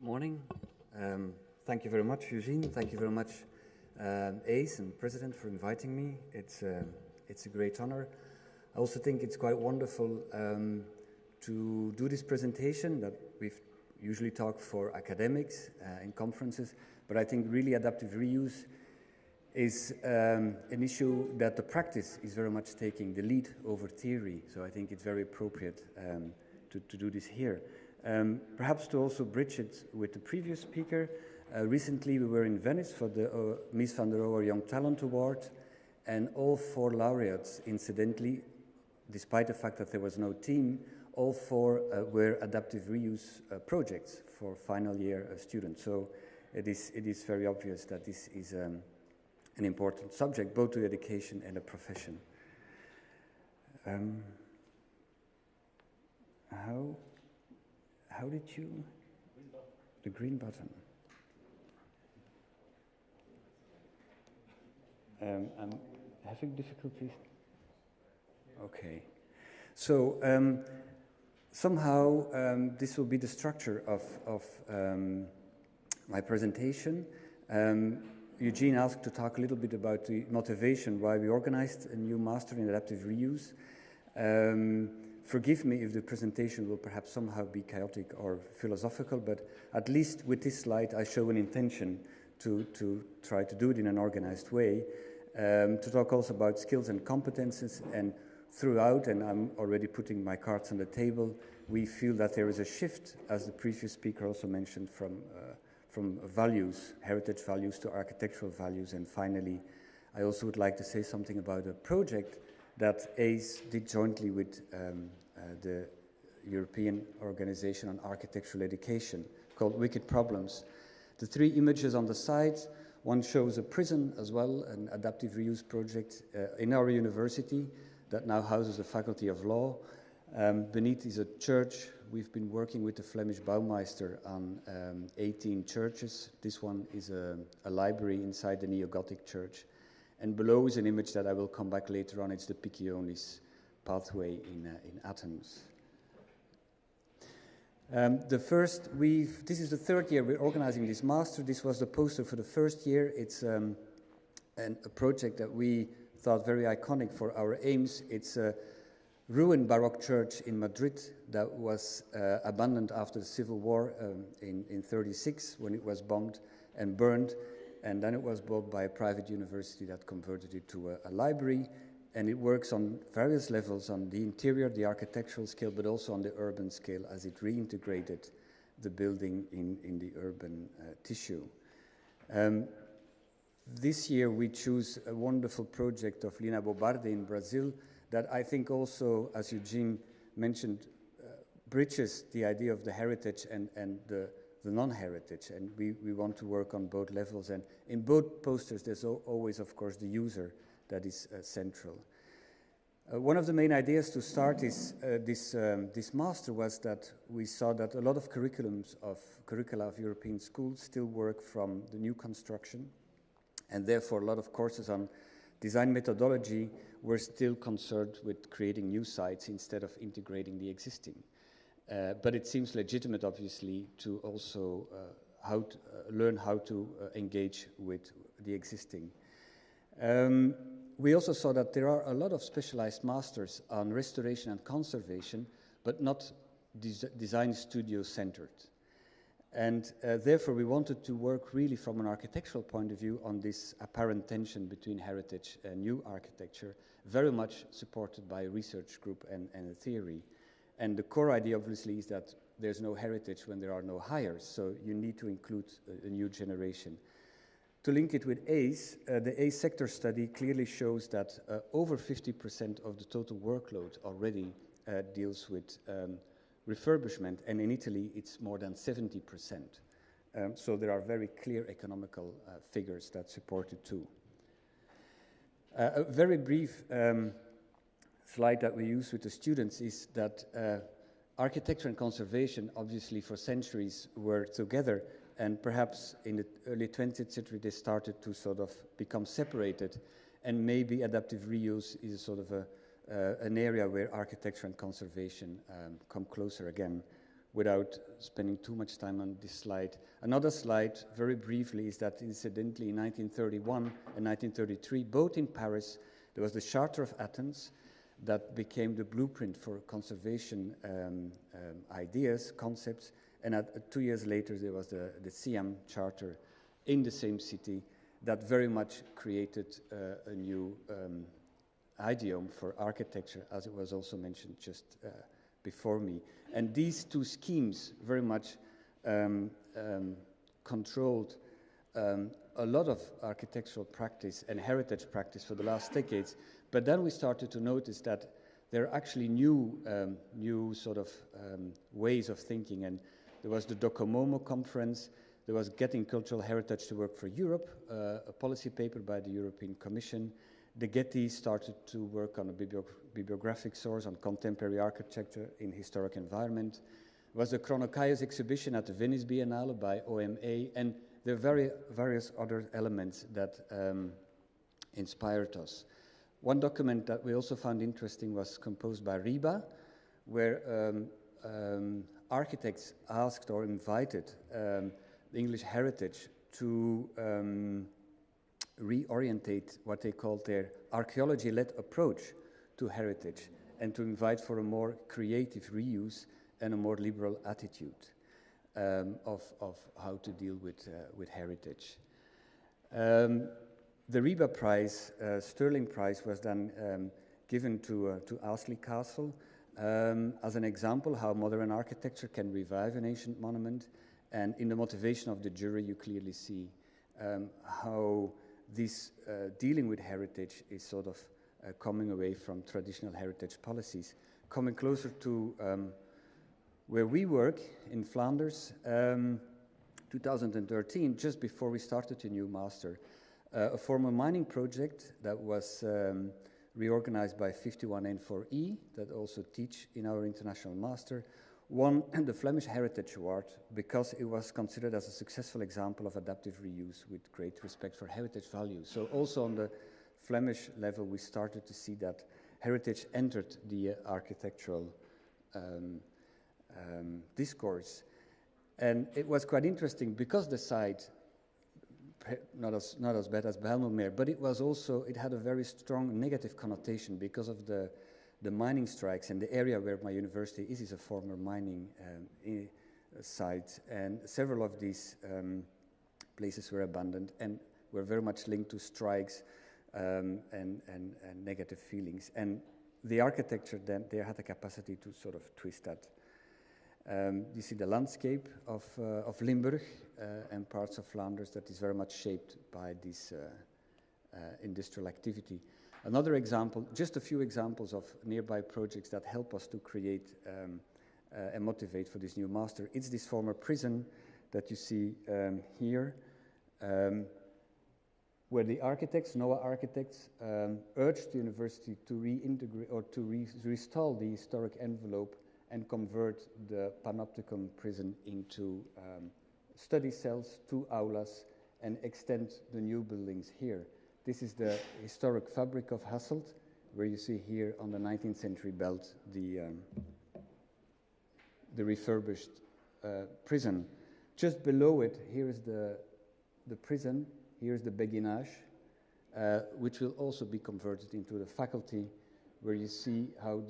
morning. Thank you very much, Eugene. Thank you very much, Ace and President, for inviting me. It's a great honor. I also think it's quite wonderful to do this presentation that we've usually talk for academics in conferences, but I think really adaptive reuse is an issue that the practice is very much taking the lead over theory, so I think it's very appropriate to do this here. Perhaps to also bridge it with the previous speaker, recently we were in Venice for the Mies van der Rohe Young Talent Award, and all 4 laureates, incidentally, despite the fact that there was no team, all 4 were adaptive reuse projects for final year students. So it is very obvious that this is an important subject, both to education and a profession. How did you? The green button. I'm having difficulties. Okay. So somehow this will be the structure of my presentation. Eugene asked to talk a little bit about the motivation why we organized a new master in adaptive reuse. Forgive me if the presentation will perhaps somehow be chaotic or philosophical, but at least with this slide I show an intention to try to do it in an organized way, to talk also about skills and competences, and throughout, and I'm already putting my cards on the table, we feel that there is a shift, as the previous speaker also mentioned, from values, heritage values to architectural values. And finally, I also would like to say something about a project that ACE did jointly with the European Organization on Architectural Education, called Wicked Problems. The 3 images on the side, one shows a prison as well, an adaptive reuse project in our university that now houses the Faculty of Law. Beneath is a church. We've been working with the Flemish Baumeister on 18 churches. This one is a library inside the neo-Gothic church. And below is an image that I will come back later on. It's the Piccionis pathway in Athens. This is the 3rd year we're organizing this master. This was the poster for the 1st year. It's a project that we thought very iconic for our aims. It's a ruined Baroque church in Madrid that was abandoned after the Civil War in 1936 when it was bombed and burned. And then it was bought by a private university that converted it to a library. And it works on various levels, on the interior, the architectural scale, but also on the urban scale as it reintegrated the building in the urban tissue. This year we choose a wonderful project of Lina Bobarde in Brazil that I think also, as Eugene mentioned, bridges the idea of the heritage and the non-heritage, and we want to work on both levels. And in both posters there's always, of course, the user that is central. One of the main ideas to start this master was that we saw that a lot of curricula of European schools still work from the new construction, and therefore a lot of courses on design methodology were still concerned with creating new sites instead of integrating the existing. But it seems legitimate, obviously, to also learn how to engage with the existing. We also saw that there are a lot of specialized masters on restoration and conservation, but not design studio centered. And therefore we wanted to work really from an architectural point of view on this apparent tension between heritage and new architecture, very much supported by a research group and a theory. And the core idea, obviously, is that there's no heritage when there are no hires, so you need to include a new generation. To link it with ACE, the ACE sector study clearly shows that over 50% of the total workload already deals with refurbishment, and in Italy it's more than 70%. So there are very clear economical figures that support it too. A very brief slide that we use with the students is that architecture and conservation, obviously for centuries, were together, and perhaps in the early 20th century they started to sort of become separated, and maybe adaptive reuse is a sort of an area where architecture and conservation come closer again, without spending too much time on this slide. Another slide, very briefly, is that incidentally in 1931 and 1933, both in Paris, there was the Charter of Athens that became the blueprint for conservation ideas, concepts, and 2 years later there was the Siam Charter in the same city that very much created a new idiom for architecture, as it was also mentioned just before me. And these two schemes very much controlled a lot of architectural practice and heritage practice for the last decades. But then we started to notice that there are actually new sort of ways of thinking. And there was the Docomo Conference. There was Getting Cultural Heritage to Work for Europe, a policy paper by the European Commission. The Getty started to work on a bibliographic source on contemporary architecture in historic environment. There was the Chronokaios exhibition at the Venice Biennale by OMA, and there are various other elements that inspired us. One document that we also found interesting was composed by RIBA, where architects asked or invited the English heritage to reorientate what they called their archaeology-led approach to heritage and to invite for a more creative reuse and a more liberal attitude of how to deal with heritage. The RIBA Prize, Sterling Prize, was then given to Astley Castle as an example how modern architecture can revive an ancient monument. And in the motivation of the jury, you clearly see how this dealing with heritage is sort of coming away from traditional heritage policies, coming closer to where we work in Flanders. 2013, just before we started a new master, a former mining project that was reorganized by 51N4E, that also teach in our international master, won the Flemish Heritage Award because it was considered as a successful example of adaptive reuse with great respect for heritage values. So also on the Flemish level, we started to see that heritage entered the architectural discourse. And it was quite interesting because the site, not as bad as Bijlmermeer, but it was also, it had a very strong negative connotation because of the mining strikes, and the area where my university is a former mining site, and several of these places were abandoned and were very much linked to strikes and negative feelings. And the architecture then, they had the capacity to sort of twist that. You see the landscape of Limburg and parts of Flanders that is very much shaped by this industrial activity. Another example, just a few examples of nearby projects that help us to create and motivate for this new master. It's this former prison that you see here, where the architects, NOAA architects, urged the university to reintegrate or to restore the historic envelope and convert the Panopticon prison into study cells, 2 aulas, and extend the new buildings here. This is the historic fabric of Hasselt, where you see here on the 19th century belt the refurbished prison. Just below it, here is the prison, here is the béguinage, which will also be converted into the faculty, where you see how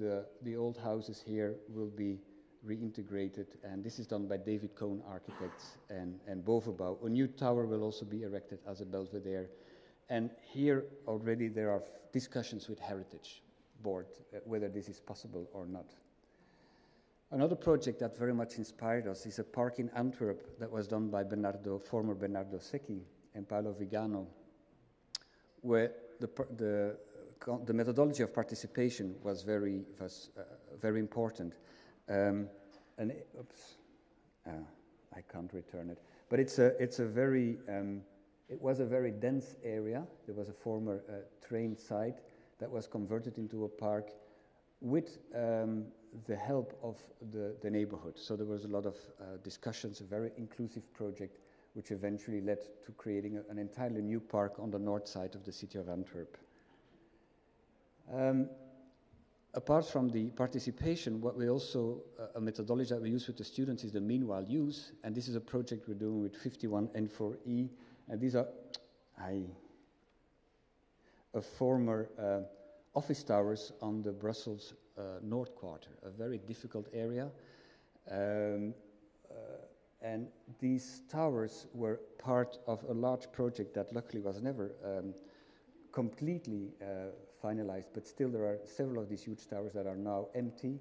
the old houses here will be reintegrated, and this is done by David Cohn Architects and Bovenbouw. A new tower will also be erected as a belvedere. And here already there are discussions with Heritage Board whether this is possible or not. Another project that very much inspired us is a park in Antwerp that was done by former Bernardo Secchi and Paolo Vigano, where the methodology of participation was very important. I can't return it, but it was a very dense area. There was a former train site that was converted into a park with the help of the neighborhood. So there was a lot of discussions, a very inclusive project, which eventually led to creating an entirely new park on the north side of the city of Antwerp. apart from the participation, what we also, a methodology that we use with the students is the meanwhile use, and this is a project we're doing with 51 N4E, and these are a former office towers on the Brussels North Quarter, a very difficult area. And these towers were part of a large project that luckily was never completely finalized, but still there are several of these huge towers that are now empty.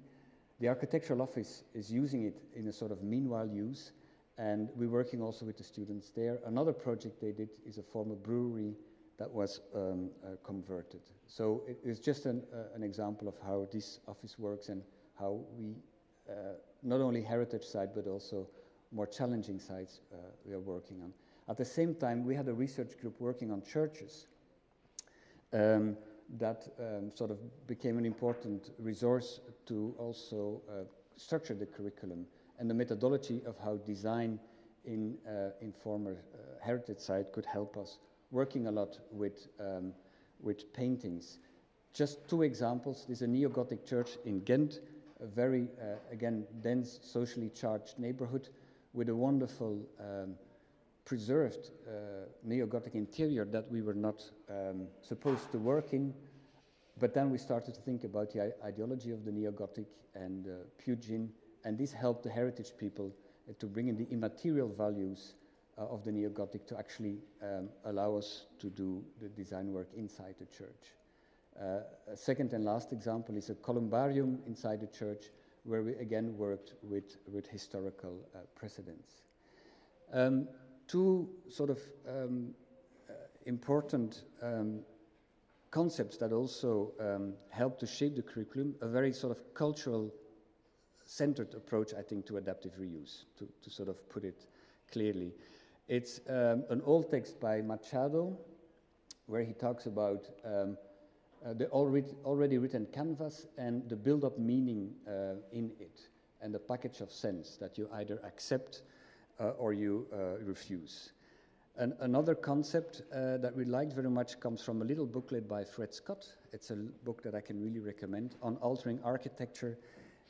The architectural office is using it in a sort of meanwhile use, and we're working also with the students there. Another project they did is a former brewery that was converted. So it's just an example of how this office works and how we, not only heritage side, but also more challenging sites we are working on. At the same time, we had a research group working on churches that sort of became an important resource to also structure the curriculum and the methodology of how design in former heritage site could help us, working a lot with paintings. Just two examples. There's a neo-Gothic church in Ghent, a very, again, dense, socially charged neighborhood with a wonderful preserved neo-Gothic interior that we were not supposed to work in. But then we started to think about the ideology of the neo-Gothic and Pugin, and this helped the heritage people to bring in the immaterial values of the neo-Gothic to actually allow us to do the design work inside the church. A second and last example is a columbarium inside the church where we again worked with historical precedents. Two sort of important concepts that also help to shape the curriculum, a very sort of cultural centered approach, I think, to adaptive reuse, to sort of put it clearly. It's an old text by Machado, where he talks about the already written canvas and the build-up meaning in it, and the package of sense that you either accept or you refuse. And another concept that we liked very much comes from a little booklet by Fred Scott. It's a book that I can really recommend on altering architecture.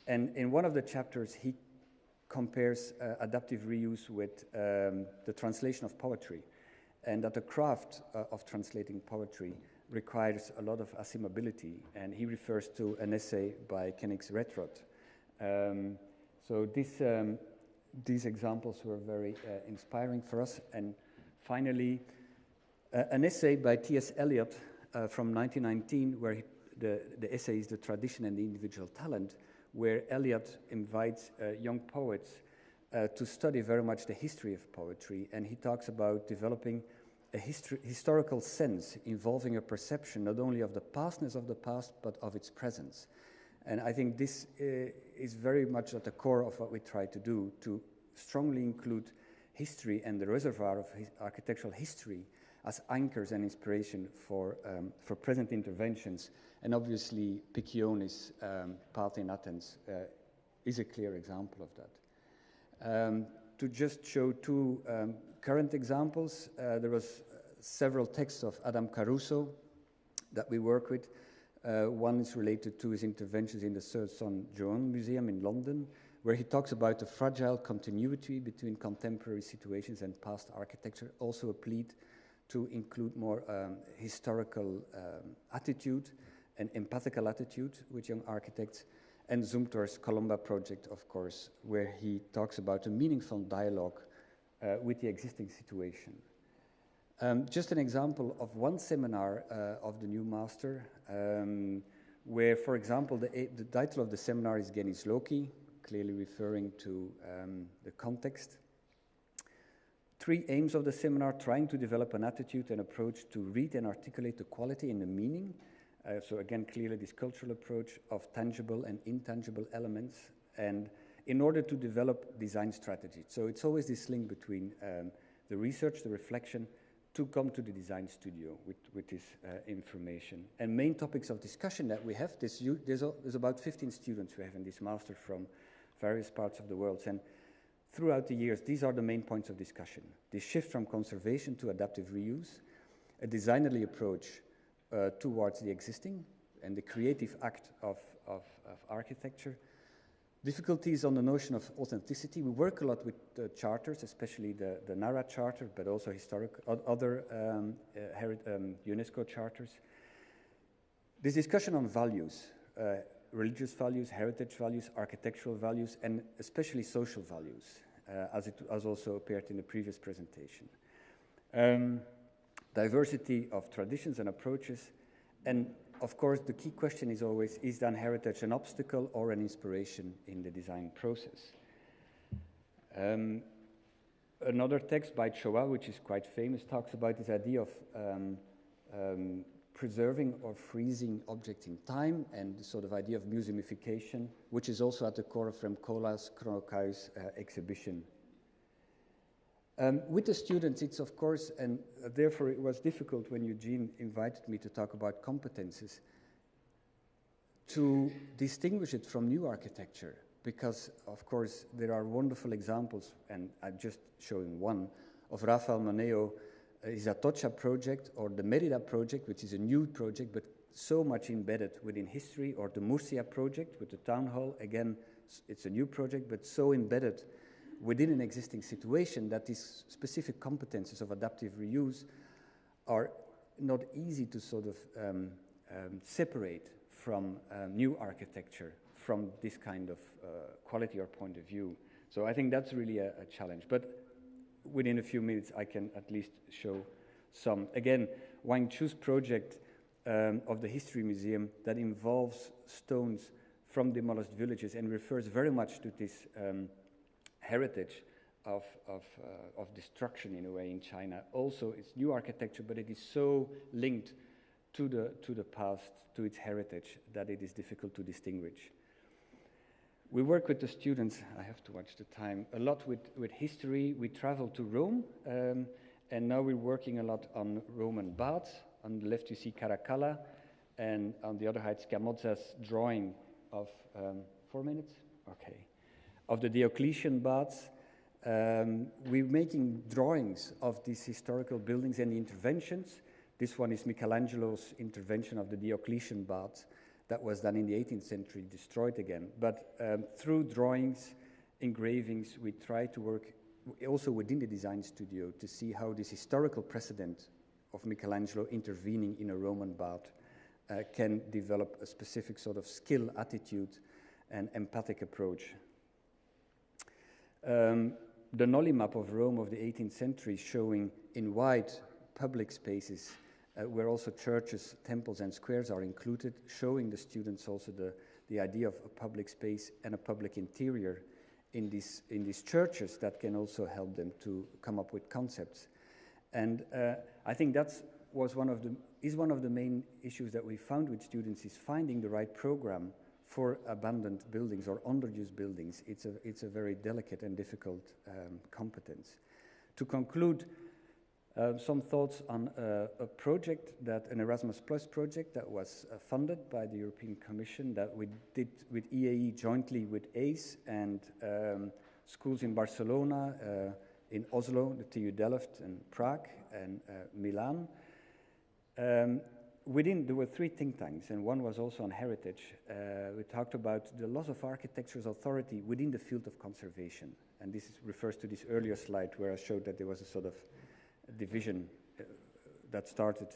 And in one of the chapters, he compares adaptive reuse with the translation of poetry, and that the craft of translating poetry requires a lot of assimilability, and he refers to an essay by Kenix Retrod. So these examples were very inspiring for us. And finally, an essay by T.S. Eliot from 1919, where the essay is The Tradition and the Individual Talent, where Eliot invites young poets to study very much the history of poetry, and he talks about developing a historical sense involving a perception not only of the pastness of the past, but of its presence. And I think this is very much at the core of what we try to do, to strongly include history and the reservoir of architectural history as anchors and inspiration for present interventions. And obviously, Piccion's path in Athens is a clear example of that. To just show two current examples, there was several texts of Adam Caruso that we work with. One is related to his interventions in the Sir John Joan Museum in London, where he talks about the fragile continuity between contemporary situations and past architecture, also a plea to include more historical attitude and empathical attitude with young architects, and Zumthor's Columba project, of course, where he talks about a meaningful dialogue with the existing situation. Just an example of one seminar of the new master, where, for example, the title of the seminar is Genis Loci, clearly referring to the context. 3 aims of the seminar: trying to develop an attitude and approach to read and articulate the quality and the meaning. So again, clearly this cultural approach of tangible and intangible elements, and in order to develop design strategy. So it's always this link between the research, the reflection, to come to the design studio with this information. And main topics of discussion that we have, there's about 15 students we have in this master from various parts of the world. And throughout the years, these are the main points of discussion. The shift from conservation to adaptive reuse, a designerly approach towards the existing, and the creative act of architecture. Difficulties on the notion of authenticity. We work a lot with charters, especially the NARA charter, but also other UNESCO charters. This discussion on values, religious values, heritage values, architectural values, and especially social values, as it has also appeared in the previous presentation. Diversity of traditions and approaches, and of course the key question is always, is then heritage an obstacle or an inspiration in the design process? Another text by Choa, which is quite famous, talks about this idea of preserving or freezing objects in time, and the sort of idea of museumification, which is also at the core of Remcola's Chronochaos exhibition. With the students, it's of course, and therefore it was difficult when Eugene invited me to talk about competences, to distinguish it from new architecture, because of course there are wonderful examples, and I'm just showing one, of Rafael Moneo, his Atocha project, or the Merida project, which is a new project, but so much embedded within history, or the Murcia project with the town hall. Again, it's a new project, but so embedded within an existing situation that these specific competences of adaptive reuse are not easy to sort of separate from new architecture, from this kind of quality or point of view. So I think that's really a challenge. But within a few minutes, I can at least show some. Again, Wang Chu's project of the History Museum that involves stones from demolished villages and refers very much to this heritage of destruction in a way in China. Also, it's new architecture, but it is so linked to the past, to its heritage, that it is difficult to distinguish. We work with the students, I have to watch the time, a lot with history. We travel to Rome, and now we're working a lot on Roman baths. On the left you see Caracalla, and on the other side Scamozza's drawing of, 4 minutes? Okay. Of the Diocletian baths. We're making drawings of these historical buildings and the interventions. This one is Michelangelo's intervention of the Diocletian baths that was done in the 18th century, destroyed again. But through drawings, engravings, we try to work also within the design studio to see how this historical precedent of Michelangelo intervening in a Roman bath can develop a specific sort of skill, attitude, and empathic approach. The Nolli map of Rome of the 18th century, showing in wide public spaces where also churches, temples, and squares are included, showing the students also the idea of a public space and a public interior in these churches that can also help them to come up with concepts. And I think is one of the main issues that we found with students, is finding the right program for abandoned buildings or underused buildings. It's a very delicate and difficult competence. To conclude, some thoughts on a project, an Erasmus Plus project that was funded by the European Commission, that we did with EAE jointly with ACE and schools in Barcelona, in Oslo, the TU Delft, and Prague, and Milan. There were 3 think tanks, and one was also on heritage. We talked about the loss of architecture's authority within the field of conservation. And this refers to this earlier slide where I showed that there was a sort of division that started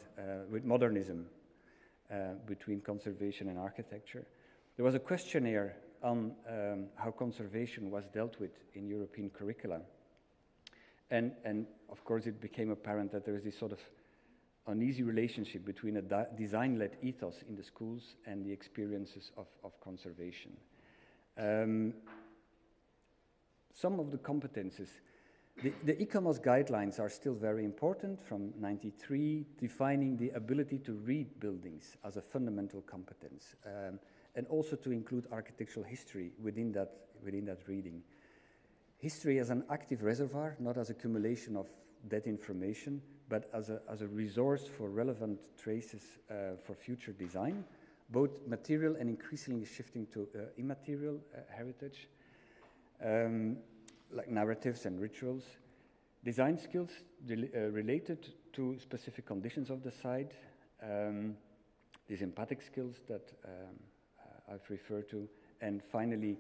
with modernism between conservation and architecture. There was a questionnaire on how conservation was dealt with in European curricula. And of course it became apparent that there is this sort of uneasy relationship between a design-led ethos in the schools and the experiences of conservation. Some of the competences. The ICOMOS guidelines are still very important from '93, defining the ability to read buildings as a fundamental competence, and also to include architectural history within that reading. History as an active reservoir, not as accumulation of dead information, but as a resource for relevant traces for future design, both material and increasingly shifting to immaterial heritage. Like narratives and rituals, design skills related to specific conditions of the site, these empathic skills that I've referred to, and finally,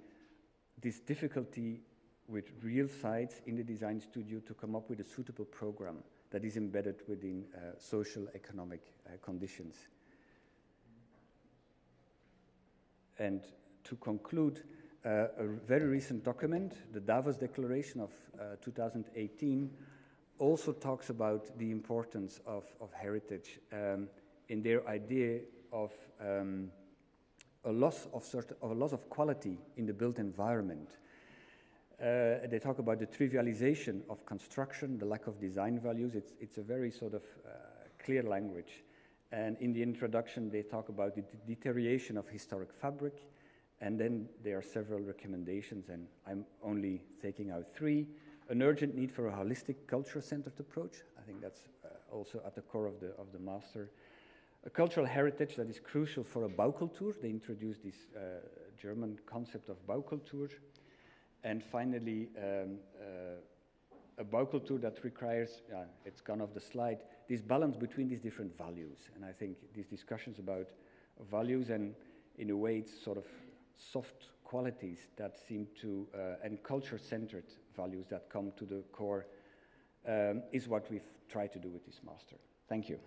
this difficulty with real sites in the design studio to come up with a suitable program that is embedded within social economic conditions. And to conclude, a very recent document, the Davos Declaration of 2018, also talks about the importance of heritage in their idea of a loss of quality in the built environment. They talk about the trivialization of construction, the lack of design values. It's a very sort of clear language. And in the introduction, they talk about the deterioration of historic fabric. And then there are several recommendations, and I'm only taking out 3. An urgent need for a holistic, culture-centered approach. I think that's also at the core of the master. A cultural heritage that is crucial for a Baukultur. They introduced this German concept of Baukultur. And finally, a Baukultur that requires, it's gone off the slide, this balance between these different values. And I think these discussions about values and, in a way, it's sort of soft qualities that seem to, and culture-centered values that come to the core, is what we've tried to do with this master. Thank you.